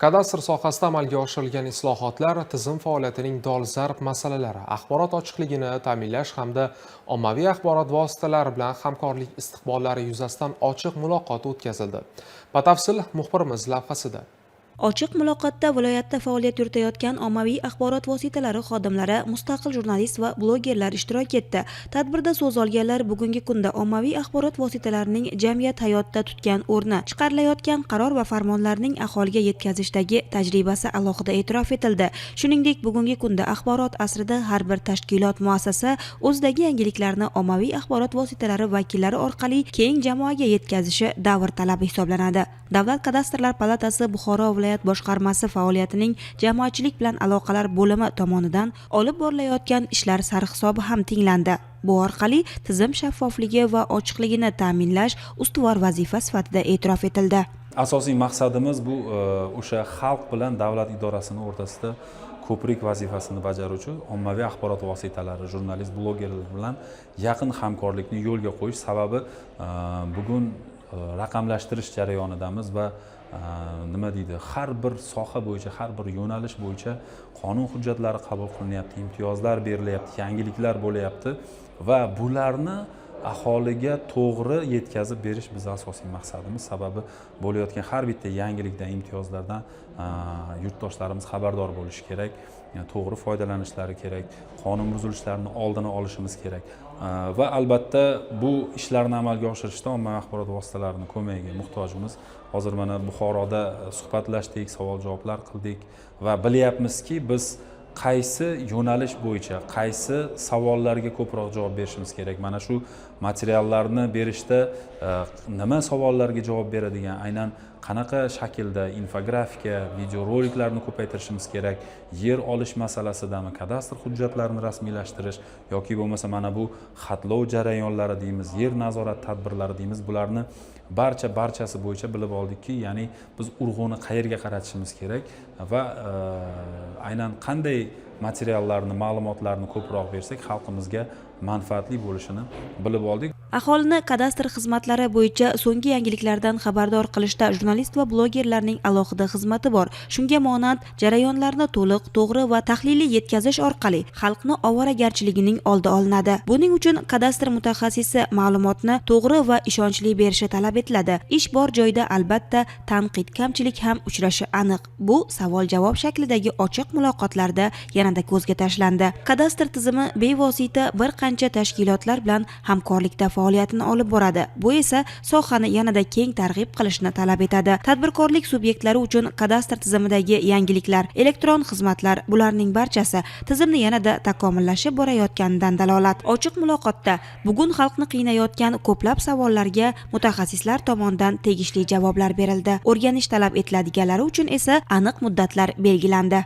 Kadastr sohasida amalga oshirilgan islohotlar tizim faoliyatining dolzarb masalalari, axborot ochiqligini ta'minlash hamda ommaviy axborot vositalari bilan hamkorlik istiqbollari yuzasidan ochiq muloqot o'tkazildi. Batafsil muxbirimiz lavhasida. Ochiq muloqotda viloyatda faoliyat yuritayotgan ommaviy axborot vositalari xodimlari, mustaqil jurnalist va blogerlar ishtirok etdi. Tadbirda so'z olganlar bugungi kunda ommaviy axborot vositalarining jamiyat hayotida tutgan o'rni, chiqarilayotgan qaror va farmonlarning aholiga yetkazishdagi tajribasi alohida e'tirof etildi. Shuningdek, bugungi kunda axborot asrida har bir tashkilot muassasa o'zidagi yangiliklarni ommaviy axborot vositalari vakillari orqali keng jamoaga yetkazishi davr talabi hisoblanadi. Davlat kadastrlar palatasi Buxoro viloyat boshqarmasi faoliyatining jamoatchilik bilan aloqalar bo'limi tomonidan olib borilayotgan ishlar sarhisobi ham tinglandi. Bu orqali tizim shaffofligi va ochiqligini ta'minlash ustuvor vazifa sifatida e'tirof etildi. Asosiy maqsadimiz bu o'sha xalq bilan davlat idorasini o'rtasida ko'prik vazifasini bajaruvchi ommaviy axborot vositalari, jurnalist, blogerlar bilan yaqin hamkorlikni yo'lga qo'yish. Sababi bugun raqamlashtirish jarayonidamiz va nima deydi, har bir soha bo'yicha, har bir yo'nalish bo'yicha qonun hujjatlari qabul qilinyapti, imtiyozlar berilyapti, yangiliklar bo'lyapti va bularni aholiga to'g'ri yetkazib berish bizning asosiy maqsadimiz. Sababi bo'layotgan har bitta yangilikdan, imtiyozlardan yurtdoshlarimiz xabardor bo'lishi kerak, to'g'ri foydalanishlari kerak, qonun buzilishlarini oldini olishimiz kerak. Va albatta bu ishlarni amalga oshirishda ommaviy axborot vositalarining ko'magiga muhtojmiz. Hozir mana Buxoroda suhbatlashdik, savol-javoblar qildik va bilyapmizki, biz qaysi yo'nalish bo'yicha, qaysi savollarga ko'proq javob berishimiz kerak. Mana shu materiallarni berishda nima savollarga javob beradigan, aynan qanaqa shaklda infografika, videoroliklarni ko'paytirishimiz kerak, yer olish masalasidami, kadastr hujjatlarini rasmiylashtirish yoki bo'lmasa mana bu xatlov jarayonlari deymiz, yer nazorat tadbirlari deymiz, bularni barchasi bo'yicha bilib oldikki, ya'ni biz urg'uni qayerga qaratishimiz kerak va aynan qanday materiallarni, ma'lumotlarni ko'proq bersak xalqimizga manfaatli bo'lishini bilib oldik. Aholini kadastr xizmatlari bo'yicha so'nggi yangiliklardan xabardor qilishda jurnalist va blogerlarning alohida xizmati bor. Shunga monand jarayonlarni to'liq, to'g'ri va tahliliy yetkazish orqali xalqni ovoragarchiligining oldi olinadi. Buning uchun kadastr mutaxassisi ma'lumotni to'g'ri va ishonchli berishi talab etiladi. Ish bor joyda albatta tanqid, kamchilik ham uchrashi aniq. Bu savol-javob shaklidagi ochiq muloqotlarda yanada ko'zga tashlandi. Kadastr tizimi bevosita bir qancha tashkilotlar bilan hamkorlikda faoliyatini olib boradi. Bu esa sohani yanada keng targ'ib qilishni talab etadi. Tadbirkorlik subyektlari uchun kadastr tizimidagi yangiliklar, elektron xizmatlar, bularning barchasi tizimni yanada takomillashib borayotganidan dalolat. Ochiq muloqotda bugun xalqni qiynayotgan ko'plab savollarga mutaxassislar tomonidan tegishli javoblar berildi. O'rganish talab etiladiganlari uchun esa aniq muddatlar belgilandi.